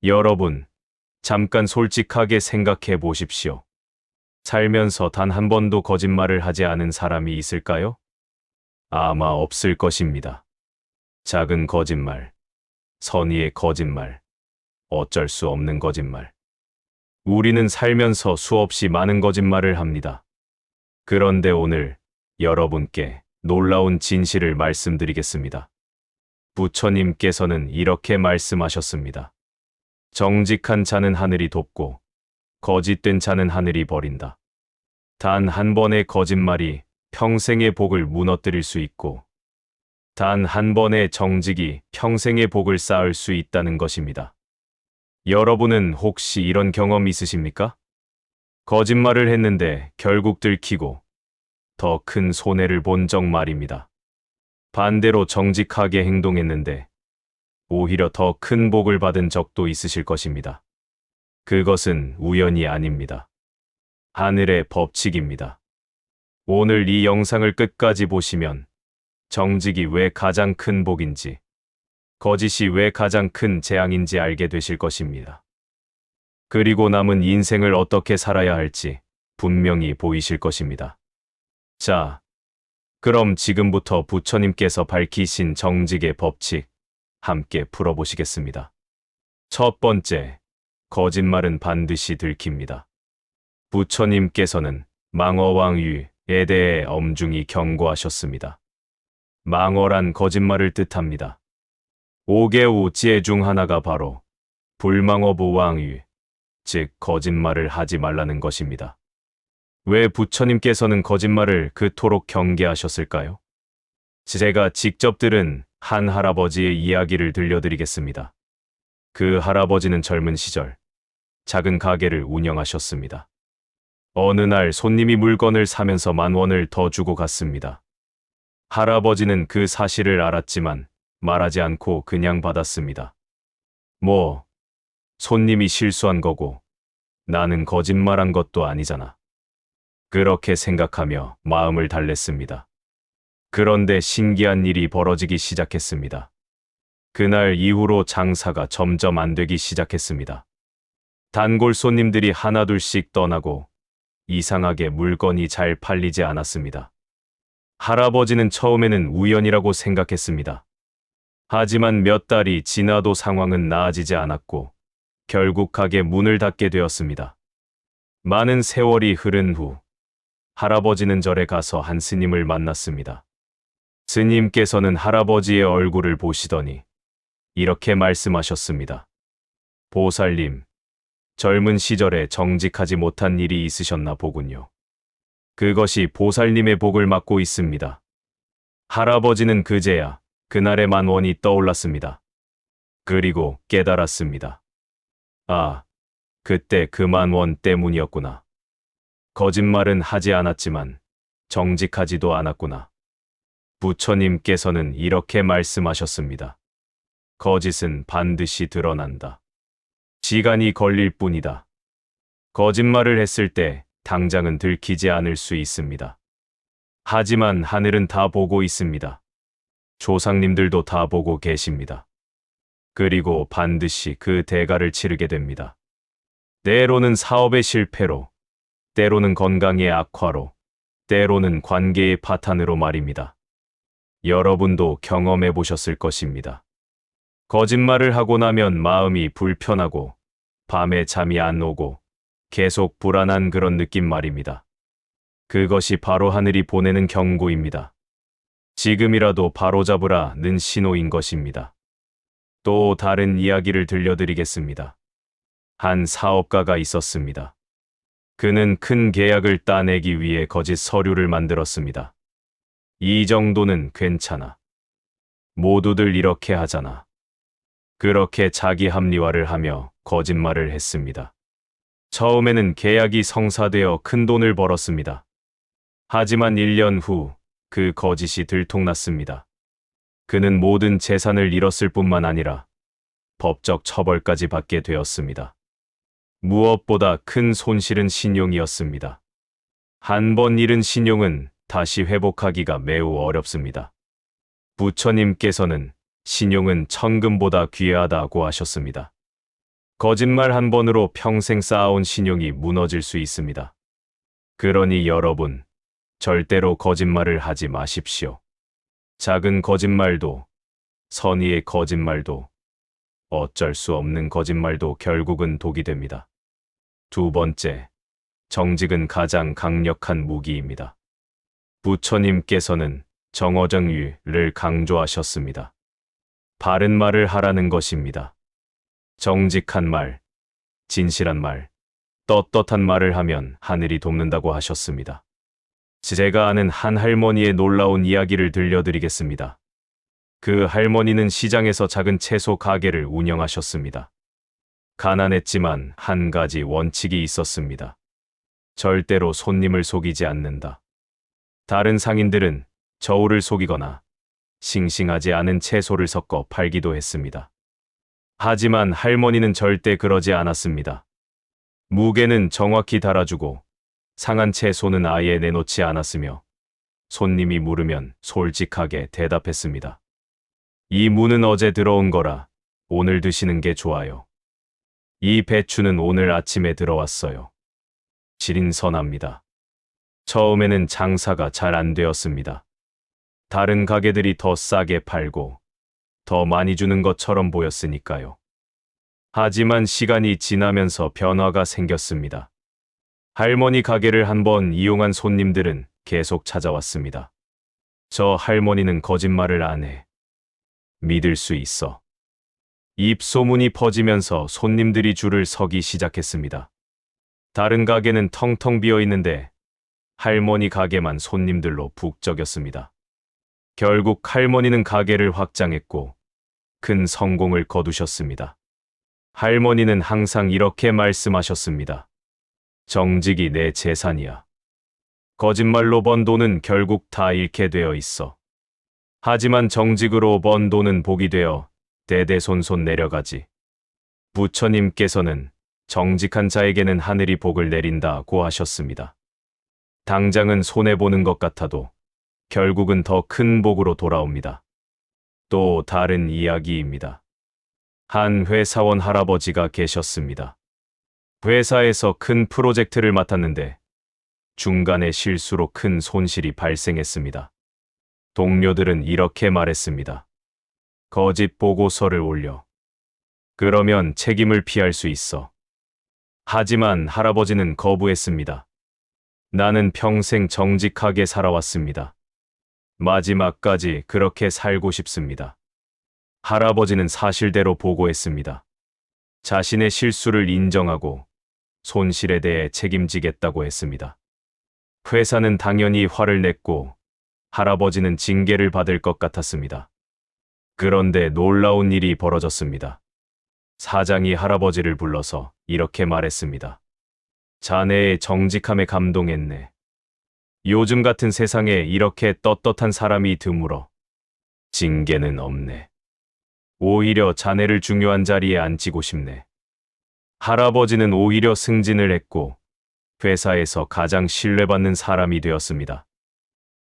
여러분, 잠깐 솔직하게 생각해 보십시오. 살면서 단 한 번도 거짓말을 하지 않은 사람이 있을까요? 아마 없을 것입니다. 작은 거짓말, 선의의 거짓말, 어쩔 수 없는 거짓말. 우리는 살면서 수없이 많은 거짓말을 합니다. 그런데 오늘 여러분께 놀라운 진실을 말씀드리겠습니다. 부처님께서는 이렇게 말씀하셨습니다. 정직한 자는 하늘이 돕고 거짓된 자는 하늘이 버린다. 단 한 번의 거짓말이 평생의 복을 무너뜨릴 수 있고 단 한 번의 정직이 평생의 복을 쌓을 수 있다는 것입니다. 여러분은 혹시 이런 경험 있으십니까? 거짓말을 했는데 결국 들키고 더 큰 손해를 본 적 말입니다. 반대로 정직하게 행동했는데 오히려 더 큰 복을 받은 적도 있으실 것입니다. 그것은 우연이 아닙니다. 하늘의 법칙입니다. 오늘 이 영상을 끝까지 보시면 정직이 왜 가장 큰 복인지, 거짓이 왜 가장 큰 재앙인지 알게 되실 것입니다. 그리고 남은 인생을 어떻게 살아야 할지 분명히 보이실 것입니다. 자, 그럼 지금부터 부처님께서 밝히신 정직의 법칙 함께 풀어보시겠습니다. 첫 번째, 거짓말은 반드시 들킵니다. 부처님께서는 망어왕유에 대해 엄중히 경고하셨습니다. 망어란 거짓말을 뜻합니다. 5개 지혜 중 하나가 바로 불망어부 왕유, 즉 거짓말을 하지 말라는 것입니다. 왜 부처님께서는 거짓말을 그토록 경계하셨을까요? 제가 직접 들은 한 할아버지의 이야기를 들려드리겠습니다. 그 할아버지는 젊은 시절 작은 가게를 운영하셨습니다. 어느 날 손님이 물건을 사면서 10,000원을 더 주고 갔습니다. 할아버지는 그 사실을 알았지만 말하지 않고 그냥 받았습니다. 손님이 실수한 거고 나는 거짓말한 것도 아니잖아. 그렇게 생각하며 마음을 달랬습니다. 그런데 신기한 일이 벌어지기 시작했습니다. 그날 이후로 장사가 점점 안 되기 시작했습니다. 단골 손님들이 하나둘씩 떠나고 이상하게 물건이 잘 팔리지 않았습니다. 할아버지는 처음에는 우연이라고 생각했습니다. 하지만 몇 달이 지나도 상황은 나아지지 않았고 결국 가게 문을 닫게 되었습니다. 많은 세월이 흐른 후 할아버지는 절에 가서 한 스님을 만났습니다. 스님께서는 할아버지의 얼굴을 보시더니 이렇게 말씀하셨습니다. 보살님, 젊은 시절에 정직하지 못한 일이 있으셨나 보군요. 그것이 보살님의 복을 막고 있습니다. 할아버지는 그제야 그날의 10,000원이 떠올랐습니다. 그리고 깨달았습니다. 아, 그때 그 10,000원 때문이었구나. 거짓말은 하지 않았지만 정직하지도 않았구나. 부처님께서는 이렇게 말씀하셨습니다. 거짓은 반드시 드러난다. 시간이 걸릴 뿐이다. 거짓말을 했을 때 당장은 들키지 않을 수 있습니다. 하지만 하늘은 다 보고 있습니다. 조상님들도 다 보고 계십니다. 그리고 반드시 그 대가를 치르게 됩니다. 때로는 사업의 실패로, 때로는 건강의 악화로, 때로는 관계의 파탄으로 말입니다. 여러분도 경험해 보셨을 것입니다. 거짓말을 하고 나면 마음이 불편하고 밤에 잠이 안 오고 계속 불안한 그런 느낌 말입니다. 그것이 바로 하늘이 보내는 경고입니다. 지금이라도 바로잡으라는 신호인 것입니다. 또 다른 이야기를 들려드리겠습니다. 한 사업가가 있었습니다. 그는 큰 계약을 따내기 위해 거짓 서류를 만들었습니다. 이 정도는 괜찮아. 모두들 이렇게 하잖아. 그렇게 자기 합리화를 하며 거짓말을 했습니다. 처음에는 계약이 성사되어 큰 돈을 벌었습니다. 하지만 1년 후 그 거짓이 들통났습니다. 그는 모든 재산을 잃었을 뿐만 아니라 법적 처벌까지 받게 되었습니다. 무엇보다 큰 손실은 신용이었습니다. 한 번 잃은 신용은 다시 회복하기가 매우 어렵습니다. 부처님께서는 신용은 천금보다 귀하다고 하셨습니다. 거짓말 한 번으로 평생 쌓아온 신용이 무너질 수 있습니다. 그러니 여러분, 절대로 거짓말을 하지 마십시오. 작은 거짓말도, 선의의 거짓말도, 어쩔 수 없는 거짓말도 결국은 독이 됩니다. 두 번째, 정직은 가장 강력한 무기입니다. 부처님께서는 정어정유를 강조하셨습니다. 바른 말을 하라는 것입니다. 정직한 말, 진실한 말, 떳떳한 말을 하면 하늘이 돕는다고 하셨습니다. 제가 아는 한 할머니의 놀라운 이야기를 들려드리겠습니다. 그 할머니는 시장에서 작은 채소 가게를 운영하셨습니다. 가난했지만 한 가지 원칙이 있었습니다. 절대로 손님을 속이지 않는다. 다른 상인들은 저울을 속이거나 싱싱하지 않은 채소를 섞어 팔기도 했습니다. 하지만 할머니는 절대 그러지 않았습니다. 무게는 정확히 달아주고 상한 채소는 아예 내놓지 않았으며 손님이 물으면 솔직하게 대답했습니다. 이 무는 어제 들어온 거라 오늘 드시는 게 좋아요. 이 배추는 오늘 아침에 들어왔어요. 신선합니다. 처음에는 장사가 잘 안 되었습니다. 다른 가게들이 더 싸게 팔고 더 많이 주는 것처럼 보였으니까요. 하지만 시간이 지나면서 변화가 생겼습니다. 할머니 가게를 한번 이용한 손님들은 계속 찾아왔습니다. 저 할머니는 거짓말을 안 해. 믿을 수 있어. 입소문이 퍼지면서 손님들이 줄을 서기 시작했습니다. 다른 가게는 텅텅 비어 있는데 할머니 가게만 손님들로 북적였습니다. 결국 할머니는 가게를 확장했고 큰 성공을 거두셨습니다. 할머니는 항상 이렇게 말씀하셨습니다. 정직이 내 재산이야. 거짓말로 번 돈은 결국 다 잃게 되어 있어. 하지만 정직으로 번 돈은 복이 되어 대대손손 내려가지. 부처님께서는 정직한 자에게는 하늘이 복을 내린다고 하셨습니다. 당장은 손해보는 것 같아도 결국은 더 큰 복으로 돌아옵니다. 또 다른 이야기입니다. 한 회사원 할아버지가 계셨습니다. 회사에서 큰 프로젝트를 맡았는데 중간에 실수로 큰 손실이 발생했습니다. 동료들은 이렇게 말했습니다. 거짓 보고서를 올려. 그러면 책임을 피할 수 있어. 하지만 할아버지는 거부했습니다. 나는 평생 정직하게 살아왔습니다. 마지막까지 그렇게 살고 싶습니다. 할아버지는 사실대로 보고했습니다. 자신의 실수를 인정하고 손실에 대해 책임지겠다고 했습니다. 회사는 당연히 화를 냈고 할아버지는 징계를 받을 것 같았습니다. 그런데 놀라운 일이 벌어졌습니다. 사장이 할아버지를 불러서 이렇게 말했습니다. 자네의 정직함에 감동했네. 요즘 같은 세상에 이렇게 떳떳한 사람이 드물어. 징계는 없네. 오히려 자네를 중요한 자리에 앉히고 싶네. 할아버지는 오히려 승진을 했고 회사에서 가장 신뢰받는 사람이 되었습니다.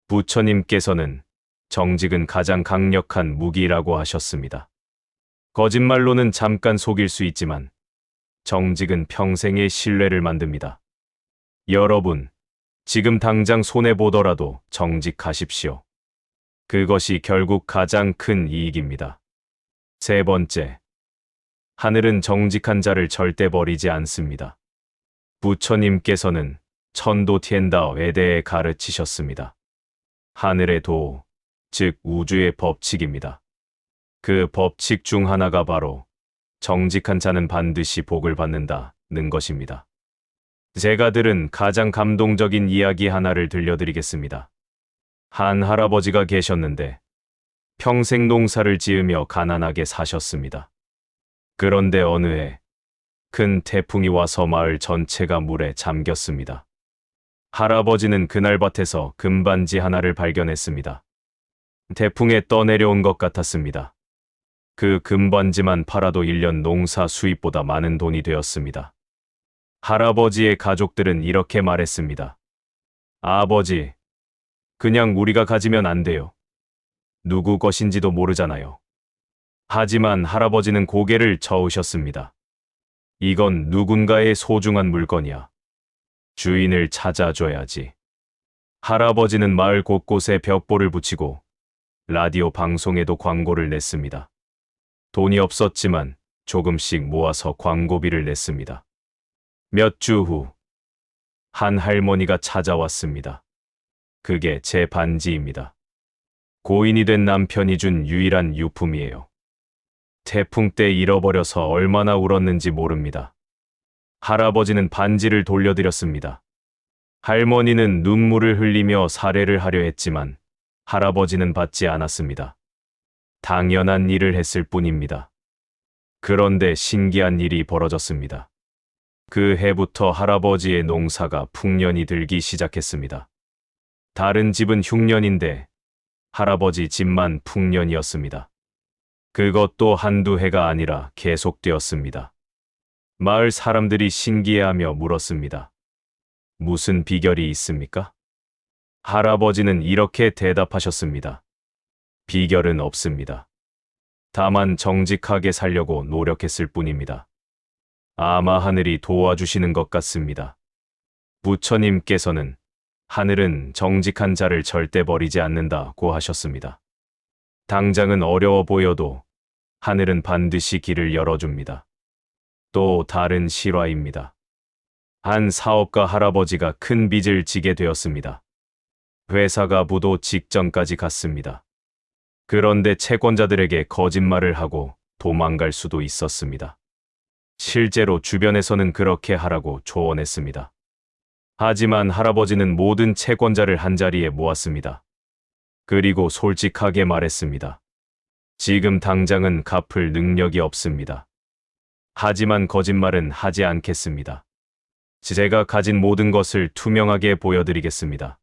부처님께서는 정직은 가장 강력한 무기라고 하셨습니다. 거짓말로는 잠깐 속일 수 있지만 정직은 평생의 신뢰를 만듭니다. 여러분, 지금 당장 손해보더라도 정직하십시오. 그것이 결국 가장 큰 이익입니다. 세 번째, 하늘은 정직한 자를 절대 버리지 않습니다. 부처님께서는 천도 티엔다오에 대해 가르치셨습니다. 하늘의 도, 즉 우주의 법칙입니다. 그 법칙 중 하나가 바로 정직한 자는 반드시 복을 받는다는 것입니다. 제가 들은 가장 감동적인 이야기 하나를 들려드리겠습니다. 한 할아버지가 계셨는데 평생 농사를 지으며 가난하게 사셨습니다. 그런데 어느 해 큰 태풍이 와서 마을 전체가 물에 잠겼습니다. 할아버지는 그날 밭에서 금반지 하나를 발견했습니다. 태풍에 떠내려온 것 같았습니다. 그 금반지만 팔아도 1년 농사 수입보다 많은 돈이 되었습니다. 할아버지의 가족들은 이렇게 말했습니다. 아버지, 그냥 우리가 가지면 안 돼요. 누구 것인지도 모르잖아요. 하지만 할아버지는 고개를 저으셨습니다. 이건 누군가의 소중한 물건이야. 주인을 찾아줘야지. 할아버지는 마을 곳곳에 벽보를 붙이고 라디오 방송에도 광고를 냈습니다. 돈이 없었지만 조금씩 모아서 광고비를 냈습니다. 몇 주 후, 한 할머니가 찾아왔습니다. 그게 제 반지입니다. 고인이 된 남편이 준 유일한 유품이에요. 태풍 때 잃어버려서 얼마나 울었는지 모릅니다. 할아버지는 반지를 돌려드렸습니다. 할머니는 눈물을 흘리며 살해를 하려 했지만 할아버지는 받지 않았습니다. 당연한 일을 했을 뿐입니다. 그런데 신기한 일이 벌어졌습니다. 그 해부터 할아버지의 농사가 풍년이 들기 시작했습니다. 다른 집은 흉년인데 할아버지 집만 풍년이었습니다. 그것도 한두 해가 아니라 계속되었습니다. 마을 사람들이 신기해하며 물었습니다. 무슨 비결이 있습니까? 할아버지는 이렇게 대답하셨습니다. 비결은 없습니다. 다만 정직하게 살려고 노력했을 뿐입니다. 아마 하늘이 도와주시는 것 같습니다. 부처님께서는 하늘은 정직한 자를 절대 버리지 않는다고 하셨습니다. 당장은 어려워 보여도 하늘은 반드시 길을 열어줍니다. 또 다른 실화입니다. 한 사업가 할아버지가 큰 빚을 지게 되었습니다. 회사가 부도 직전까지 갔습니다. 그런데 채권자들에게 거짓말을 하고 도망갈 수도 있었습니다. 실제로 주변에서는 그렇게 하라고 조언했습니다. 하지만 할아버지는 모든 채권자를 한자리에 모았습니다. 그리고 솔직하게 말했습니다. 지금 당장은 갚을 능력이 없습니다. 하지만 거짓말은 하지 않겠습니다. 제가 가진 모든 것을 투명하게 보여드리겠습니다.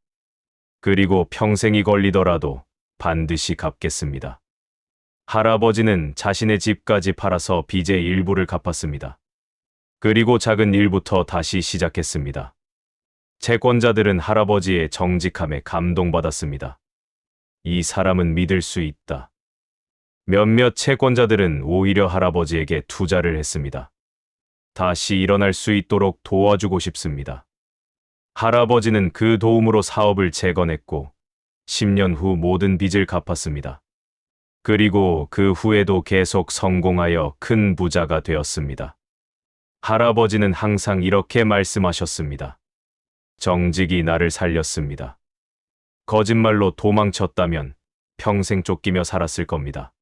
그리고 평생이 걸리더라도 반드시 갚겠습니다. 할아버지는 자신의 집까지 팔아서 빚의 일부를 갚았습니다. 그리고 작은 일부터 다시 시작했습니다. 채권자들은 할아버지의 정직함에 감동받았습니다. 이 사람은 믿을 수 있다. 몇몇 채권자들은 오히려 할아버지에게 투자를 했습니다. 다시 일어날 수 있도록 도와주고 싶습니다. 할아버지는 그 도움으로 사업을 재건했고 10년 후 모든 빚을 갚았습니다. 그리고 그 후에도 계속 성공하여 큰 부자가 되었습니다. 할아버지는 항상 이렇게 말씀하셨습니다. 정직이 나를 살렸습니다. 거짓말로 도망쳤다면 평생 쫓기며 살았을 겁니다.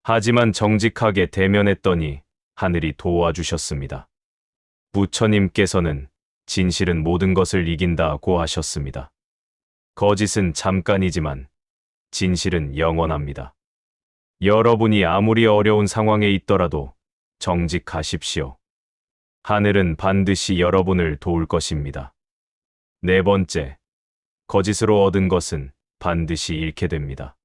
하지만 정직하게 대면했더니 하늘이 도와주셨습니다. 부처님께서는 진실은 모든 것을 이긴다고 하셨습니다. 거짓은 잠깐이지만 진실은 영원합니다. 여러분이 아무리 어려운 상황에 있더라도 정직하십시오. 하늘은 반드시 여러분을 도울 것입니다. 네 번째, 거짓으로 얻은 것은 반드시 잃게 됩니다.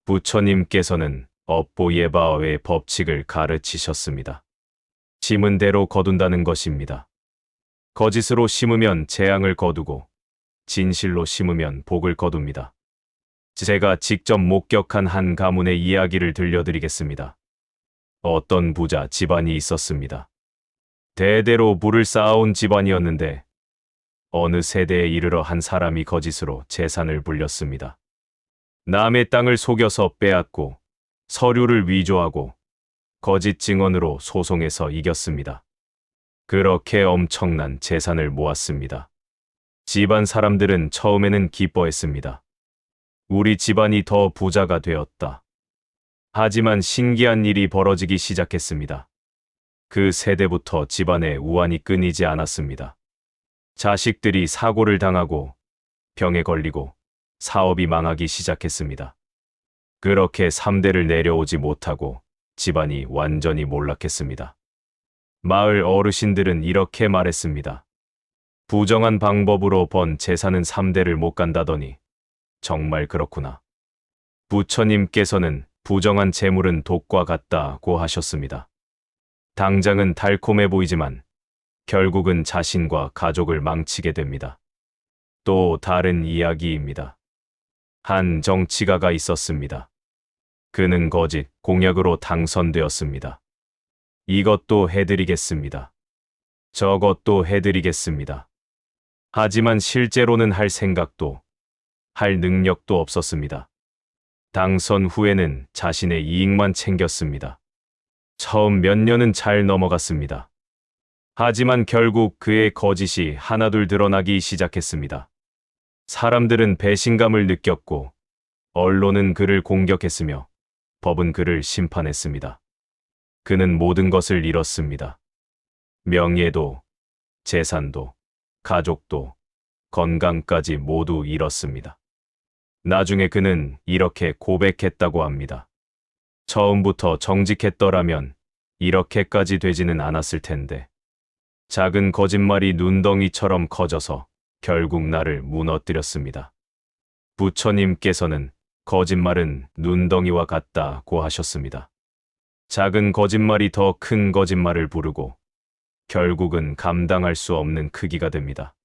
부처님께서는 업보예바의 법칙을 가르치셨습니다. 심은 대로 거둔다는 것입니다. 거짓으로 심으면 재앙을 거두고 진실로 심으면 복을 거둡니다. 제가 직접 목격한 한 가문의 이야기를 들려드리겠습니다. 어떤 부자 집안이 있었습니다. 대대로 부를 쌓아온 집안이었는데 어느 세대에 이르러 한 사람이 거짓으로 재산을 불렸습니다. 남의 땅을 속여서 빼앗고 서류를 위조하고 거짓 증언으로 소송에서 이겼습니다. 그렇게 엄청난 재산을 모았습니다. 집안 사람들은 처음에는 기뻐했습니다. 우리 집안이 더 부자가 되었다. 하지만 신기한 일이 벌어지기 시작했습니다. 그 세대부터 집안에 우환이 끊이지 않았습니다. 자식들이 사고를 당하고 병에 걸리고 사업이 망하기 시작했습니다. 그렇게 3대를 내려오지 못하고 집안이 완전히 몰락했습니다. 마을 어르신들은 이렇게 말했습니다. 부정한 방법으로 번 재산은 3대를 못 간다더니 정말 그렇구나. 부처님께서는 부정한 재물은 독과 같다고 하셨습니다. 당장은 달콤해 보이지만 결국은 자신과 가족을 망치게 됩니다. 또 다른 이야기입니다. 한 정치가가 있었습니다. 그는 거짓 공약으로 당선되었습니다. 이것도 해드리겠습니다. 저것도 해드리겠습니다. 하지만 실제로는 할 생각도, 할 능력도 없었습니다. 당선 후에는 자신의 이익만 챙겼습니다. 처음 몇 년은 잘 넘어갔습니다. 하지만 결국 그의 거짓이 하나둘 드러나기 시작했습니다. 사람들은 배신감을 느꼈고, 언론은 그를 공격했으며, 법은 그를 심판했습니다. 그는 모든 것을 잃었습니다. 명예도, 재산도, 가족도, 건강까지 모두 잃었습니다. 나중에 그는 이렇게 고백했다고 합니다. 처음부터 정직했더라면 이렇게까지 되지는 않았을 텐데. 작은 거짓말이 눈덩이처럼 커져서 결국 나를 무너뜨렸습니다. 부처님께서는 거짓말은 눈덩이와 같다고 하셨습니다. 작은 거짓말이 더 큰 거짓말을 부르고 결국은 감당할 수 없는 크기가 됩니다.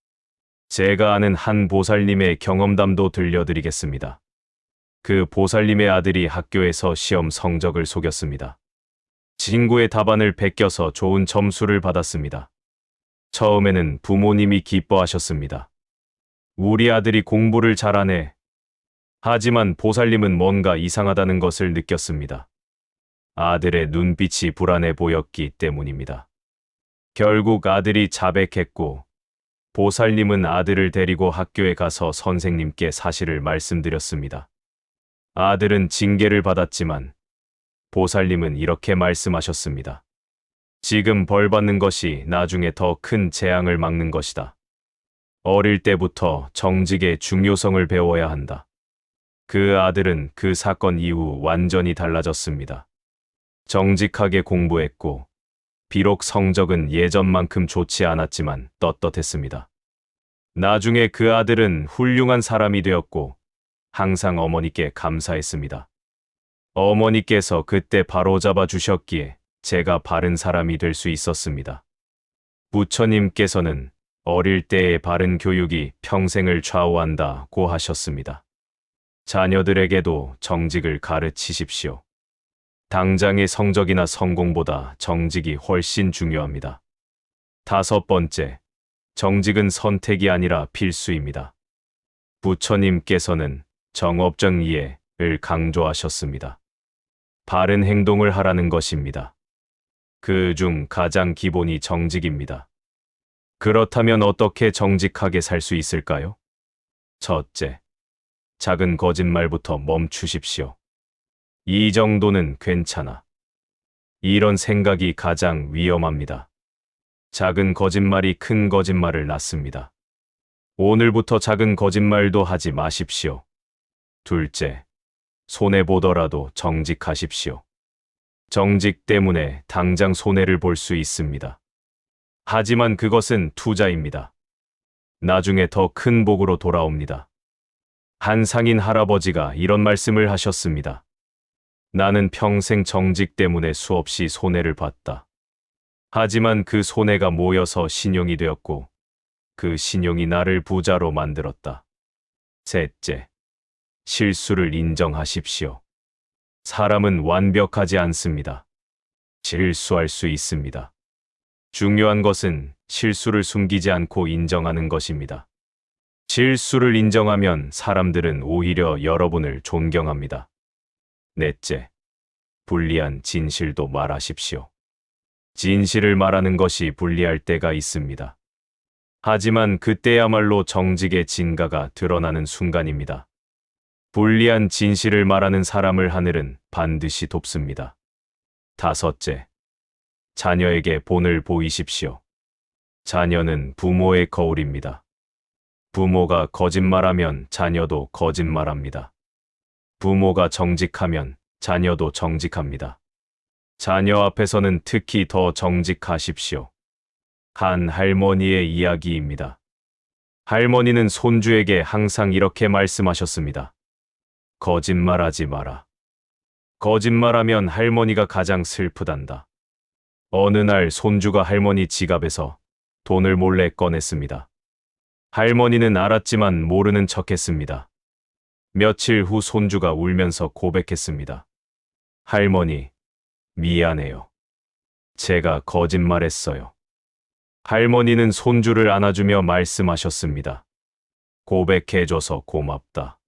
제가 아는 한 보살님의 경험담도 들려드리겠습니다. 그 보살님의 아들이 학교에서 시험 성적을 속였습니다. 친구의 답안을 베껴서 좋은 점수를 받았습니다. 처음에는 부모님이 기뻐하셨습니다. 우리 아들이 공부를 잘하네. 하지만 보살님은 뭔가 이상하다는 것을 느꼈습니다. 아들의 눈빛이 불안해 보였기 때문입니다. 결국 아들이 자백했고, 보살님은 아들을 데리고 학교에 가서 선생님께 사실을 말씀드렸습니다. 아들은 징계를 받았지만, 보살님은 이렇게 말씀하셨습니다. 지금 벌 받는 것이 나중에 더 큰 재앙을 막는 것이다. 어릴 때부터 정직의 중요성을 배워야 한다. 그 아들은 그 사건 이후 완전히 달라졌습니다. 정직하게 공부했고, 비록 성적은 예전만큼 좋지 않았지만 떳떳했습니다. 나중에 그 아들은 훌륭한 사람이 되었고, 항상 어머니께 감사했습니다. 어머니께서 그때 바로잡아 주셨기에 제가 바른 사람이 될 수 있었습니다. 부처님께서는 어릴 때의 바른 교육이 평생을 좌우한다고 하셨습니다. 자녀들에게도 정직을 가르치십시오. 당장의 성적이나 성공보다 정직이 훨씬 중요합니다. 5번째, 정직은 선택이 아니라 필수입니다. 부처님께서는 정업정의를 강조하셨습니다. 바른 행동을 하라는 것입니다. 그 중 가장 기본이 정직입니다. 그렇다면 어떻게 정직하게 살 수 있을까요? 첫째, 작은 거짓말부터 멈추십시오. 이 정도는 괜찮아. 이런 생각이 가장 위험합니다. 작은 거짓말이 큰 거짓말을 낳습니다. 오늘부터 작은 거짓말도 하지 마십시오. 둘째, 손해보더라도 정직하십시오. 정직 때문에 당장 손해를 볼 수 있습니다. 하지만 그것은 투자입니다. 나중에 더 큰 복으로 돌아옵니다. 한 상인 할아버지가 이런 말씀을 하셨습니다. 나는 평생 정직 때문에 수없이 손해를 봤다. 하지만 그 손해가 모여서 신용이 되었고, 그 신용이 나를 부자로 만들었다. 셋째, 실수를 인정하십시오. 사람은 완벽하지 않습니다. 실수할 수 있습니다. 중요한 것은 실수를 숨기지 않고 인정하는 것입니다. 실수를 인정하면 사람들은 오히려 여러분을 존경합니다. 넷째, 불리한 진실도 말하십시오. 진실을 말하는 것이 불리할 때가 있습니다. 하지만 그때야말로 정직의 진가가 드러나는 순간입니다. 불리한 진실을 말하는 사람을 하늘은 반드시 돕습니다. 다섯째, 자녀에게 본을 보이십시오. 자녀는 부모의 거울입니다. 부모가 거짓말하면 자녀도 거짓말합니다. 부모가 정직하면 자녀도 정직합니다. 자녀 앞에서는 특히 더 정직하십시오. 한 할머니의 이야기입니다. 할머니는 손주에게 항상 이렇게 말씀하셨습니다. 거짓말하지 마라. 거짓말하면 할머니가 가장 슬프단다. 어느 날 손주가 할머니 지갑에서 돈을 몰래 꺼냈습니다. 할머니는 알았지만 모르는 척했습니다. 며칠 후 손주가 울면서 고백했습니다. 할머니, 미안해요. 제가 거짓말했어요. 할머니는 손주를 안아주며 말씀하셨습니다. 고백해줘서 고맙다.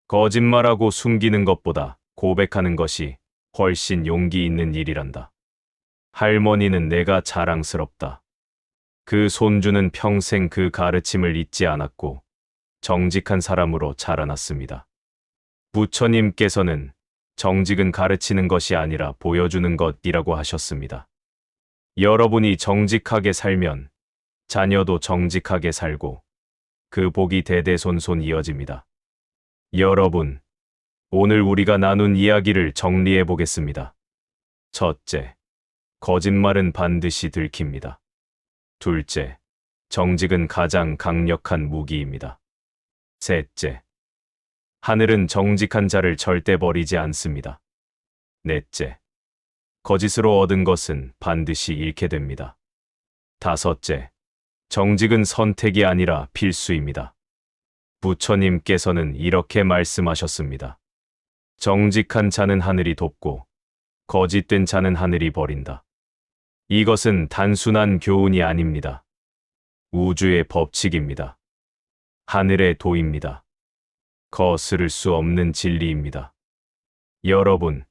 거짓말하고 숨기는 것보다 고백하는 것이 훨씬 용기 있는 일이란다. 할머니는 내가 자랑스럽다. 그 손주는 평생 그 가르침을 잊지 않았고 정직한 사람으로 자라났습니다. 부처님께서는 정직은 가르치는 것이 아니라 보여주는 것이라고 하셨습니다. 여러분이 정직하게 살면 자녀도 정직하게 살고 그 복이 대대손손 이어집니다. 여러분, 오늘 우리가 나눈 이야기를 정리해 보겠습니다. 첫째, 거짓말은 반드시 들킵니다. 둘째, 정직은 가장 강력한 무기입니다. 셋째, 하늘은 정직한 자를 절대 버리지 않습니다. 넷째, 거짓으로 얻은 것은 반드시 잃게 됩니다. 다섯째, 정직은 선택이 아니라 필수입니다. 부처님께서는 이렇게 말씀하셨습니다. 정직한 자는 하늘이 돕고 거짓된 자는 하늘이 버린다. 이것은 단순한 교훈이 아닙니다. 우주의 법칙입니다. 하늘의 도입니다. 거스를 수 없는 진리입니다. 여러분,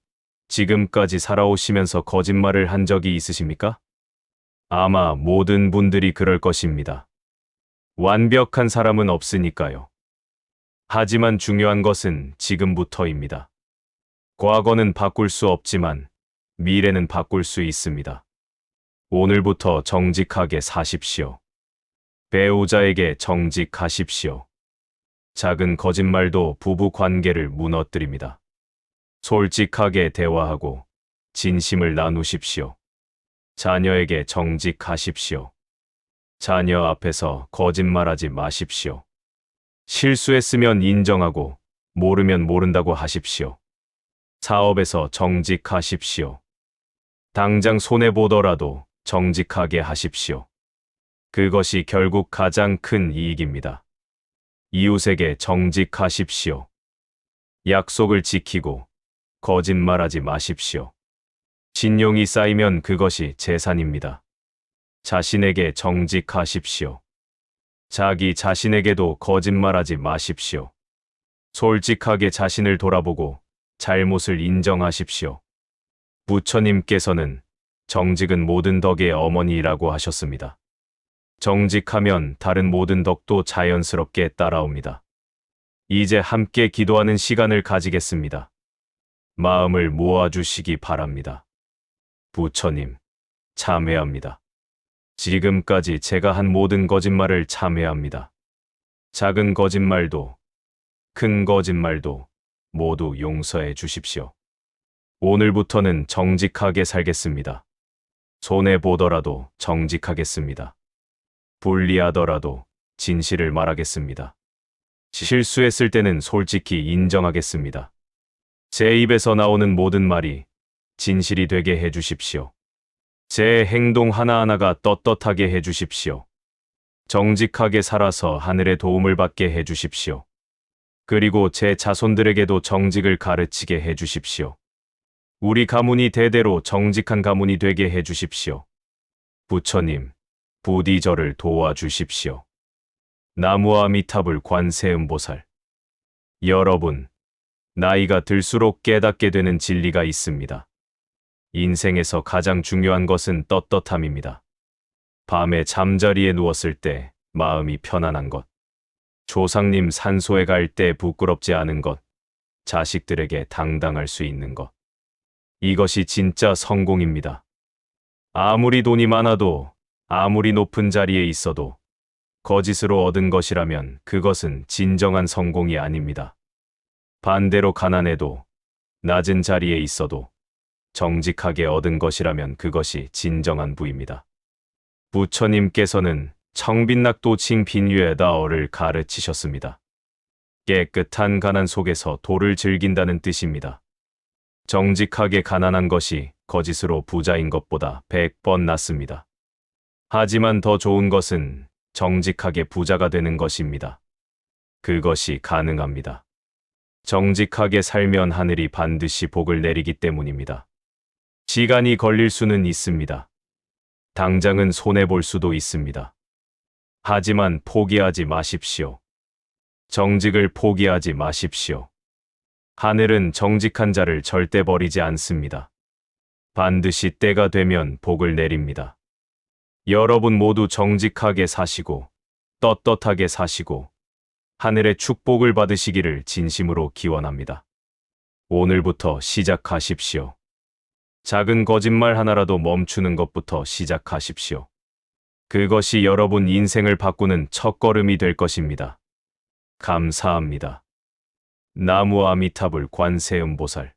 지금까지 살아오시면서 거짓말을 한 적이 있으십니까? 아마 모든 분들이 그럴 것입니다. 완벽한 사람은 없으니까요. 하지만 중요한 것은 지금부터입니다. 과거는 바꿀 수 없지만 미래는 바꿀 수 있습니다. 오늘부터 정직하게 사십시오. 배우자에게 정직하십시오. 작은 거짓말도 부부 관계를 무너뜨립니다. 솔직하게 대화하고 진심을 나누십시오. 자녀에게 정직하십시오. 자녀 앞에서 거짓말하지 마십시오. 실수했으면 인정하고 모르면 모른다고 하십시오. 사업에서 정직하십시오. 당장 손해보더라도 정직하게 하십시오. 그것이 결국 가장 큰 이익입니다. 이웃에게 정직하십시오. 약속을 지키고 거짓말하지 마십시오. 신용이 쌓이면 그것이 재산입니다. 자신에게 정직하십시오. 자기 자신에게도 거짓말하지 마십시오. 솔직하게 자신을 돌아보고 잘못을 인정하십시오. 부처님께서는 정직은 모든 덕의 어머니라고 하셨습니다. 정직하면 다른 모든 덕도 자연스럽게 따라옵니다. 이제 함께 기도하는 시간을 가지겠습니다. 마음을 모아주시기 바랍니다. 부처님, 참회합니다. 지금까지 제가 한 모든 거짓말을 참회합니다. 작은 거짓말도, 큰 거짓말도 모두 용서해 주십시오. 오늘부터는 정직하게 살겠습니다. 손해보더라도 정직하겠습니다. 불리하더라도 진실을 말하겠습니다. 실수했을 때는 솔직히 인정하겠습니다. 제 입에서 나오는 모든 말이 진실이 되게 해주십시오. 제 행동 하나하나가 떳떳하게 해주십시오. 정직하게 살아서 하늘의 도움을 받게 해주십시오. 그리고 제 자손들에게도 정직을 가르치게 해주십시오. 우리 가문이 대대로 정직한 가문이 되게 해주십시오. 부처님, 부디 저를 도와주십시오. 나무아미타불 관세음보살. 여러분, 나이가 들수록 깨닫게 되는 진리가 있습니다. 인생에서 가장 중요한 것은 떳떳함입니다. 밤에 잠자리에 누웠을 때 마음이 편안한 것, 조상님 산소에 갈 때 부끄럽지 않은 것, 자식들에게 당당할 수 있는 것. 이것이 진짜 성공입니다. 아무리 돈이 많아도, 아무리 높은 자리에 있어도 거짓으로 얻은 것이라면 그것은 진정한 성공이 아닙니다. 반대로 가난해도, 낮은 자리에 있어도 정직하게 얻은 것이라면 그것이 진정한 부입니다. 부처님께서는 청빈낙도 칭빈유에다어를 가르치셨습니다. 깨끗한 가난 속에서 도를 즐긴다는 뜻입니다. 정직하게 가난한 것이 거짓으로 부자인 것보다 100번 낫습니다. 하지만 더 좋은 것은 정직하게 부자가 되는 것입니다. 그것이 가능합니다. 정직하게 살면 하늘이 반드시 복을 내리기 때문입니다. 시간이 걸릴 수는 있습니다. 당장은 손해볼 수도 있습니다. 하지만 포기하지 마십시오. 정직을 포기하지 마십시오. 하늘은 정직한 자를 절대 버리지 않습니다. 반드시 때가 되면 복을 내립니다. 여러분 모두 정직하게 사시고 떳떳하게 사시고 하늘의 축복을 받으시기를 진심으로 기원합니다. 오늘부터 시작하십시오. 작은 거짓말 하나라도 멈추는 것부터 시작하십시오. 그것이 여러분 인생을 바꾸는 첫걸음이 될 것입니다. 감사합니다. 나무 아미타불 관세음보살